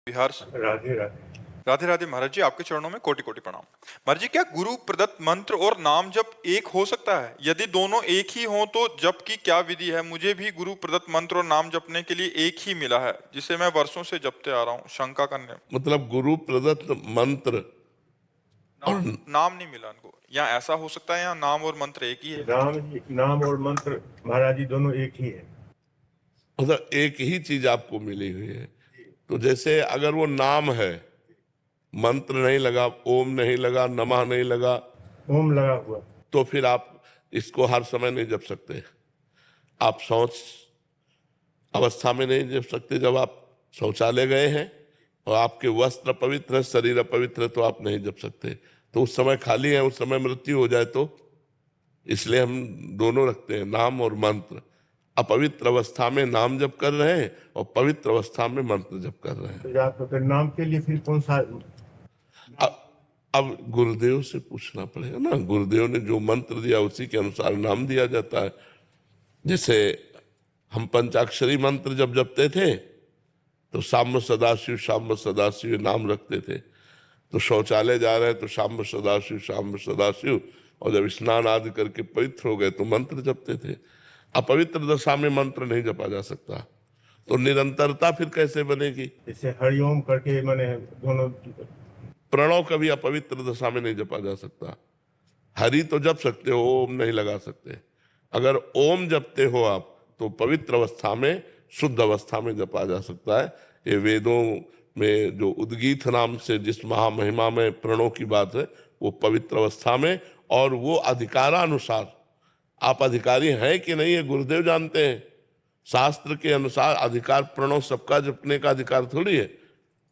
बिहार राधे राधे। राधे राधे महाराज जी, आपके चरणों में कोटि कोटि प्रणाम। महाराज जी, क्या गुरु प्रदत्त मंत्र और नाम जप एक हो सकता है? यदि दोनों एक ही हों तो जप की क्या विधि है? मुझे भी गुरु प्रदत्त मंत्र और नाम जपने के लिए एक ही मिला है, जिसे मैं वर्षों से जपते आ रहा हूँ। शंका करने मतलब गुरु प्रदत्त मंत्र और नाम नहीं मिला इनको, या ऐसा हो सकता है या नाम और मंत्र एक ही है? नाम और मंत्र महाराज जी दोनों एक ही है। मतलब एक ही चीज आपको मिली हुई है। तो जैसे अगर वो नाम है, मंत्र नहीं लगा, ओम नहीं लगा, नमः नहीं लगा, ओम लगा हुआ, तो फिर आप इसको हर समय नहीं जप सकते। आप शौच अवस्था में नहीं जप सकते। जब आप शौचालय गए हैं और आपके वस्त्र पवित्र है, शरीर अपवित्र है, तो आप नहीं जप सकते। तो उस समय खाली है, उस समय मृत्यु हो जाए तो, इसलिए हम दोनों रखते हैं, नाम और मंत्र। अपवित्र अवस्था में नाम जप कर रहे हैं और पवित्र अवस्था में मंत्र जप कर रहे हैं। तो आपको फिर नाम के लिए फिर कौन सा? अब गुरुदेव से पूछना पड़ेगा ना। गुरुदेव ने जो मंत्र दिया उसी के अनुसार नाम दिया जाता है। जैसे हम पंचाक्षरी मंत्र जब जपते थे तो शाम सदाशिव नाम रखते थे। तो शौचालय जा रहे हैं तो शाम सदाशिव, और जब स्नान आदि करके पवित्र हो गए तो मंत्र जपते थे। अपवित्र दशा में मंत्र नहीं जपा जा सकता, तो निरंतरता फिर कैसे बनेगी? जैसे हरिओम करके मैंने दोनों। प्रणव कभी अपवित्र दशा में नहीं जपा जा सकता। हरि तो जप सकते हो, ओम नहीं लगा सकते। अगर ओम जपते हो आप तो पवित्र अवस्था में, शुद्ध अवस्था में जपा जा सकता है। ये वेदों में जो उद्गीत नाम से जिस महामहिमा में प्रणव की बात है, वो पवित्र अवस्था में, और वो अधिकारानुसार। आप अधिकारी हैं कि नहीं, ये गुरुदेव जानते हैं। शास्त्र के अनुसार अधिकार प्रणव सबका जपने का अधिकार थोड़ी है।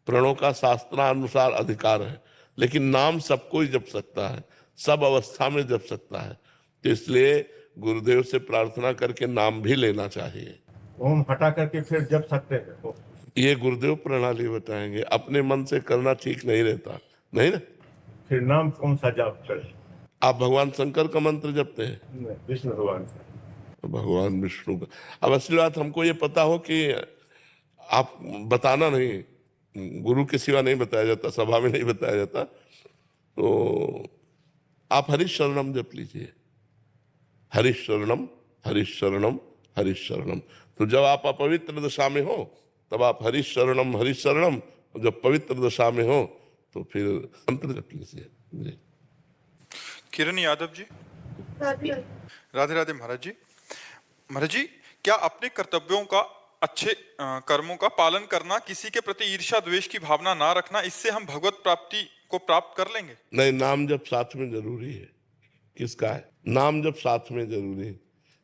प्रणव का शास्त्रानुसार अधिकार है, लेकिन नाम सबको ही जप सकता है, सब अवस्था में जप सकता है। तो इसलिए गुरुदेव से प्रार्थना करके नाम भी लेना चाहिए। ओम हटा करके फिर जप सकते हैं। ये गुरुदेव प्रणाली बताएंगे, अपने मन से करना ठीक नहीं रहता, नहीं ना। फिर नाम कौन सा जप करें? आप भगवान शंकर का मंत्र जपते हैं? विष्णु भगवान का। भगवान विष्णु का। अब असली बात हमको ये पता हो कि आप बताना नहीं, गुरु के सिवा नहीं बताया जाता, सभा में नहीं बताया जाता। तो आप हरिशरणम जप लीजिए, हरिशरणम हरिशरणम हरिशरणम। तो जब आप अपवित्र दशा में हो तब आप हरिशरणम हरिशरणम, जब पवित्र दशा में हो तो फिर मंत्र जप लीजिए। किरण यादव जी, राधे राधे महाराज जी। महाराज जी, क्या अपने कर्तव्यों का, अच्छे कर्मों का पालन करना, किसी के प्रति ईर्ष्या द्वेष की भावना ना रखना, इससे हम भगवत प्राप्ति को प्राप्त कर लेंगे? नहीं, नाम जब साथ में जरूरी है। किसका है? नाम जब साथ में जरूरी है।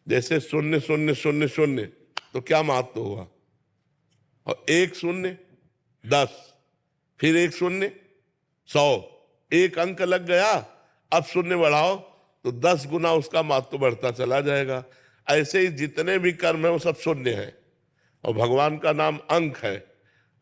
जैसे शून्य शून्य शून्य शून्य, तो क्या महत्व हुआ? और एक शून्य 10, फिर एक शून्य 100, एक अंक लग गया, अब शून्य बढ़ाओ तो 10 गुना उसका महत्व बढ़ता चला जाएगा। ऐसे ही जितने भी कर्म है वो सब शून्य है, और भगवान का नाम अंक है।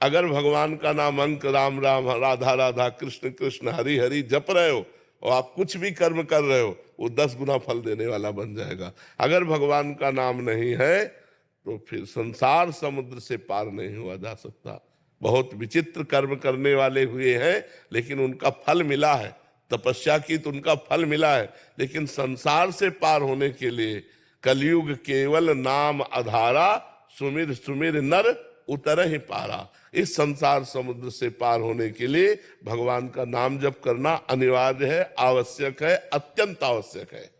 अगर भगवान का नाम अंक, राम राम राधा राधा कृष्ण कृष्ण हरि हरि जप रहे हो और आप कुछ भी कर्म कर रहे हो, वो 10 गुना फल देने वाला बन जाएगा। अगर भगवान का नाम नहीं है तो फिर संसार समुद्र से पार नहीं हुआ जा सकता। बहुत विचित्र कर्म करने वाले हुए हैं, लेकिन उनका फल मिला है। तपस्या की तो उनका फल मिला है, लेकिन संसार से पार होने के लिए कलयुग केवल नाम आधारा, सुमिर सुमिर नर उतर ही पारा। इस संसार समुद्र से पार होने के लिए भगवान का नाम जप करना अनिवार्य है, आवश्यक है, अत्यंत आवश्यक है।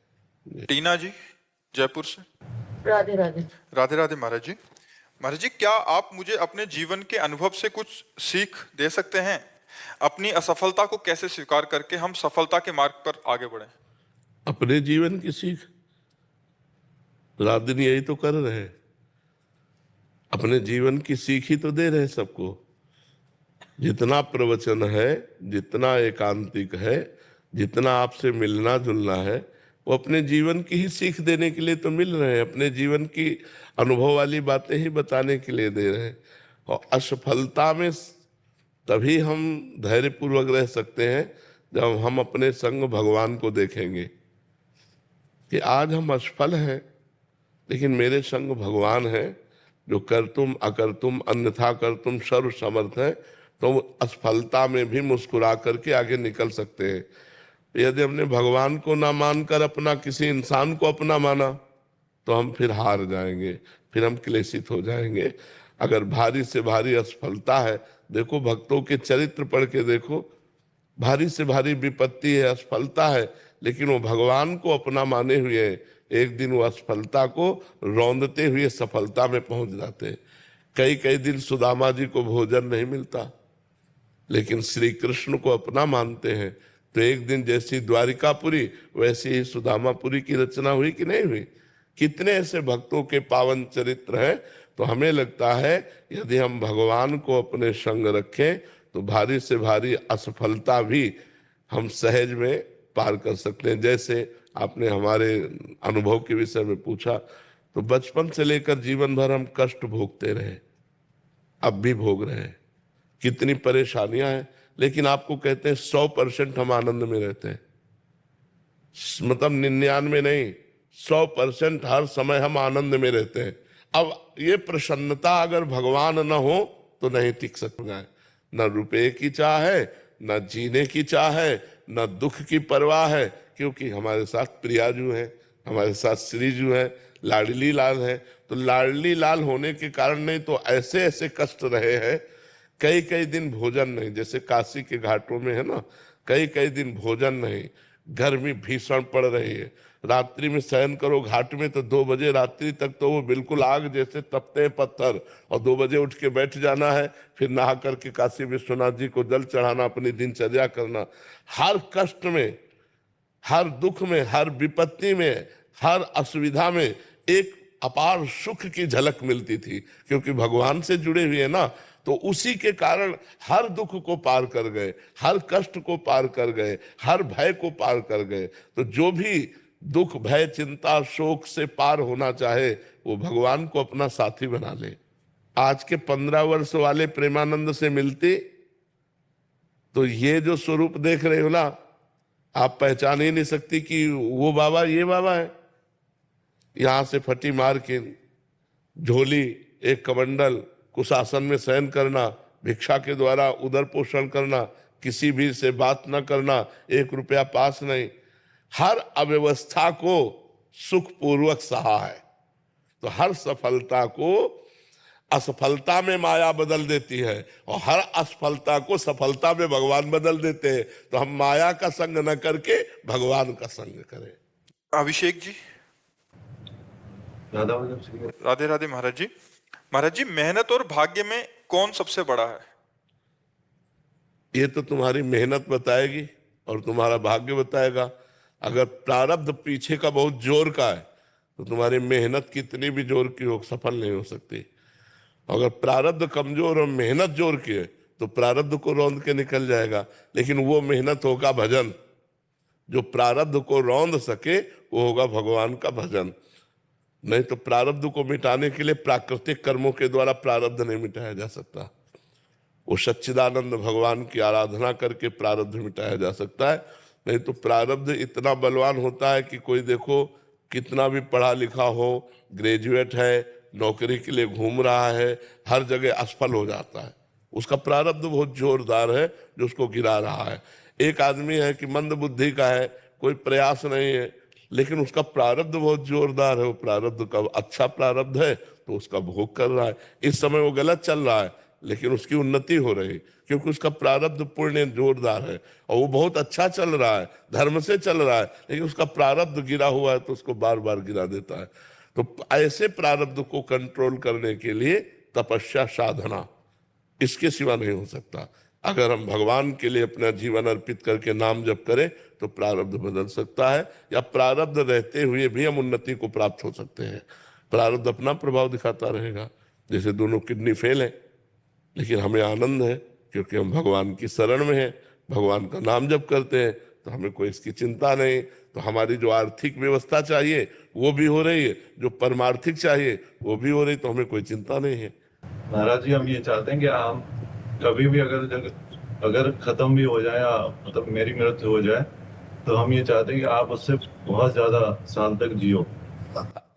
टीना जी, जयपुर से। राधे राधे। राधे राधे महाराज जी। महाराज जी, क्या आप मुझे अपने जीवन के अनुभव से कुछ सीख दे सकते हैं? अपनी असफलता को कैसे स्वीकार करके हम सफलता के मार्ग पर आगे बढ़ें? अपने जीवन की सीख रात दिन यही तो कर रहे हैं। अपने जीवन की सीख ही तो दे रहे हैं सबको। जितना प्रवचन है, जितना एकांतिक है, जितना आपसे मिलना जुलना है, वो अपने जीवन की ही सीख देने के लिए तो मिल रहे हैं। अपने जीवन की अनुभव वाली बातें ही बताने के लिए दे रहे हैं। और असफलता में तभी हम धैर्यपूर्वक रह सकते हैं जब हम अपने संग भगवान को देखेंगे कि आज हम असफल हैं, लेकिन मेरे संग भगवान है जो कर तुम अकर तुम अन्यथा कर तुम सर्व समर्थ है। तो असफलता में भी मुस्कुरा करके आगे निकल सकते हैं। यदि हमने भगवान को ना मानकर अपना किसी इंसान को अपना माना तो हम फिर हार जाएंगे, फिर हम क्लेशित हो जाएंगे। अगर भारी से भारी असफलता है, देखो भक्तों के चरित्र पढ़ के देखो, भारी से भारी विपत्ति है, असफलता है, लेकिन वो भगवान को अपना माने हुए हैं। एक दिन वो असफलता को रौंदते हुए सफलता में पहुंच जाते हैं। कई कई दिन सुदामा जी को भोजन नहीं मिलता, लेकिन श्री कृष्ण को अपना मानते हैं, तो एक दिन जैसी द्वारिकापुरी वैसे ही सुदामापुरी की रचना हुई कि नहीं हुई। कितने ऐसे भक्तों के पावन चरित्र हैं। तो हमें लगता है यदि हम भगवान को अपने संग रखें तो भारी से भारी असफलता भी हम सहज में पार कर सकते हैं। जैसे आपने हमारे अनुभव के विषय में पूछा, तो बचपन से लेकर जीवन भर हम कष्ट भोगते रहे, अब भी भोग रहे हैं, कितनी परेशानियां हैं, लेकिन आपको कहते हैं 100% हम आनंद में रहते हैं। मतलब 99 नहीं, 100% हर समय हम आनंद में रहते हैं। अब ये प्रसन्नता अगर भगवान न हो तो नहीं टिक सकता है। न रुपए की चाह है, न जीने की चाह है, न दुख की परवाह है, क्योंकि हमारे साथ प्रियाजू है, हमारे साथ श्रीजू है, लाडली लाल है। तो लाडली लाल होने के कारण नहीं तो ऐसे ऐसे कष्ट रहे हैं, कई कई दिन भोजन नहीं, जैसे काशी के घाटों में है ना, कई कई दिन भोजन नहीं, गर्मी भीषण पड़ रही है, रात्रि में शयन करो घाट में तो 2 बजे रात्रि तक तो वो बिल्कुल आग जैसे तपते हैं पत्थर, और 2 बजे उठ के बैठ जाना है, फिर नहा करके काशी विश्वनाथ जी को जल चढ़ाना, अपनी दिनचर्या करना। हर कष्ट में, हर दुख में, हर विपत्ति में, हर असुविधा में एक अपार सुख की झलक मिलती थी, क्योंकि भगवान से जुड़े हुए ना, तो उसी के कारण हर दुख को पार कर गए, हर कष्ट को पार कर गए, हर भय को पार कर गए। तो जो भी दुख भय चिंता शोक से पार होना चाहे वो भगवान को अपना साथी बना ले। आज के 15 वर्ष वाले प्रेमानंद से मिलते तो ये जो स्वरूप देख रहे हो ना, आप पहचान ही नहीं सकती कि वो बाबा ये बाबा है। यहां से फटी मार के झोली, एक कमंडल, कुशासन में शयन करना, भिक्षा के द्वारा उदर पोषण करना, किसी भी से बात न करना, 1 रुपया पास नहीं, हर अव्यवस्था को सुखपूर्वक सहा है। तो हर सफलता को असफलता में माया बदल देती है, और हर असफलता को सफलता में भगवान बदल देते हैं। तो हम माया का संग न करके भगवान का संग करें। अभिषेक जी। राधे राधे महाराज जी। महाराज जी, मेहनत और भाग्य में कौन सबसे बड़ा है? ये तो तुम्हारी मेहनत बताएगी और तुम्हारा भाग्य बताएगा। अगर प्रारब्ध पीछे का बहुत जोर का है तो तुम्हारी मेहनत कितनी भी जोर की हो सफल नहीं हो सकती। अगर प्रारब्ध कमजोर और मेहनत जोर की है तो प्रारब्ध को रौंद के निकल जाएगा, लेकिन वो मेहनत होगा भजन। जो प्रारब्ध को रौंद सके वो होगा भगवान का भजन। नहीं तो प्रारब्ध को मिटाने के लिए प्राकृतिक कर्मों के द्वारा प्रारब्ध नहीं मिटाया जा सकता। वो सच्चिदानंद भगवान की आराधना करके प्रारब्ध मिटाया जा सकता है। नहीं तो प्रारब्ध इतना बलवान होता है कि कोई देखो कितना भी पढ़ा लिखा हो, ग्रेजुएट है, नौकरी के लिए घूम रहा है, हर जगह असफल हो जाता है। उसका प्रारब्ध बहुत जोरदार है जो उसको गिरा रहा है। एक आदमी है कि मंद बुद्धि का है, कोई प्रयास नहीं है, लेकिन उसका प्रारब्ध बहुत जोरदार है। वो प्रारब्ध का अच्छा प्रारब्ध है तो उसका भोग कर रहा है। इस समय वो गलत चल रहा है लेकिन उसकी उन्नति हो रही, क्योंकि उसका प्रारब्ध पुण्य जोरदार है और वो बहुत अच्छा चल रहा है, धर्म से चल रहा है, लेकिन उसका प्रारब्ध गिरा हुआ है तो उसको बार बार गिरा देता है। तो ऐसे प्रारब्ध को कंट्रोल करने के लिए तपस्या साधना, इसके सिवा नहीं हो सकता। अगर हम भगवान के लिए अपना जीवन अर्पित करके नाम जप करें तो प्रारब्ध बदल सकता है, या प्रारब्ध रहते हुए भी हम उन्नति को प्राप्त हो सकते हैं। प्रारब्ध अपना प्रभाव दिखाता रहेगा। जैसे दोनों किडनी फेल है लेकिन हमें आनंद है क्योंकि हम भगवान की शरण में हैं, भगवान का नाम जप करते हैं, तो हमें कोई इसकी चिंता नहीं। तो हमारी जो आर्थिक व्यवस्था चाहिए वो भी हो रही है, जो परमार्थिक चाहिए वो भी हो रही, तो हमें कोई चिंता नहीं है। महाराज जी, हम ये चाहते हैं कि हम कभी भी अगर खत्म भी हो जाए, मतलब मेरी मृत्यु हो जाए, तो हम ये चाहते हैं कि आप उससे बहुत ज्यादा साल तक जियो।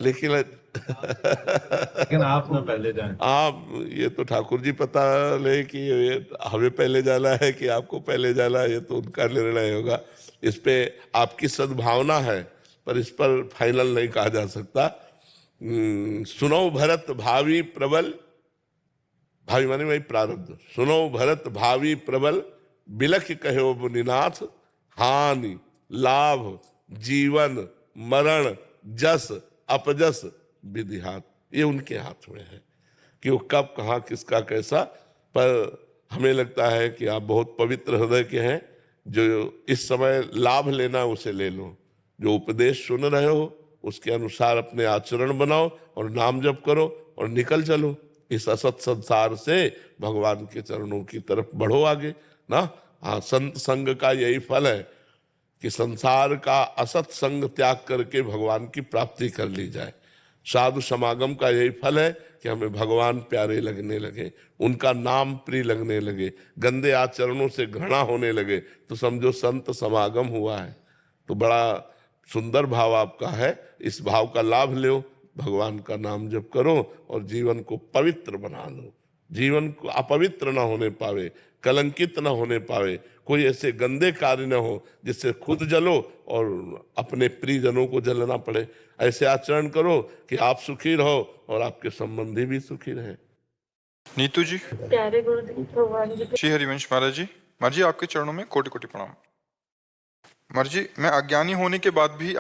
लेकिन लेकिन आप ना पहले जाएं। आप ये तो ठाकुर जी पता ले कि ये हमें पहले जाना है कि आपको पहले जाना है, ये तो उनका निर्णय होगा। इस पे आपकी सद्भावना है, पर इस पर फाइनल नहीं कहा जा सकता। सुनो भरत भावी प्रबल, भावी माने वही प्रारब्ध। सुनो भरत भावी प्रबल, बिलख कहो मुनिनाथ, हानि लाभ जीवन मरण जस अपजस विधि हाथ। ये उनके हाथ में है कि वो कब कहाँ किसका कैसा। पर हमें लगता है कि आप बहुत पवित्र हृदय के हैं, जो इस समय लाभ लेना उसे ले लो। जो उपदेश सुन रहे हो उसके अनुसार अपने आचरण बनाओ और नाम जप करो और निकल चलो इस असत संसार से भगवान के चरणों की तरफ बढ़ो आगे ना। हाँ, संत संग का यही फल है कि संसार का असत संग त्याग करके भगवान की प्राप्ति कर ली जाए। साधु समागम का यही फल है कि हमें भगवान प्यारे लगने लगे, उनका नाम प्रिय लगने लगे, गंदे आचरणों से घृणा होने लगे, तो समझो संत समागम हुआ है। तो बड़ा सुंदर भाव आपका है, इस भाव का लाभ लो, भगवान का नाम जप करो और जीवन को पवित्र बना लो। जीवन को अपवित्र ना होने पावे, कलंकित ना होने पावे, कोई ऐसे गंदे कार्य न हो जिससे खुद जलो और अपने प्रियजनों को जलना पड़े। ऐसे आचरण करो कि आप सुखी रहो और आपके संबंधी भी सुखी रहे। नीतू जी। प्यारे गुरुदेव भगवान जी श्री हरिवंश महाराज जी। महाराज जी आपके चरणों में कोटि कोटि प्रणाम। महाराज जी, मैं अज्ञानी होने के बाद भी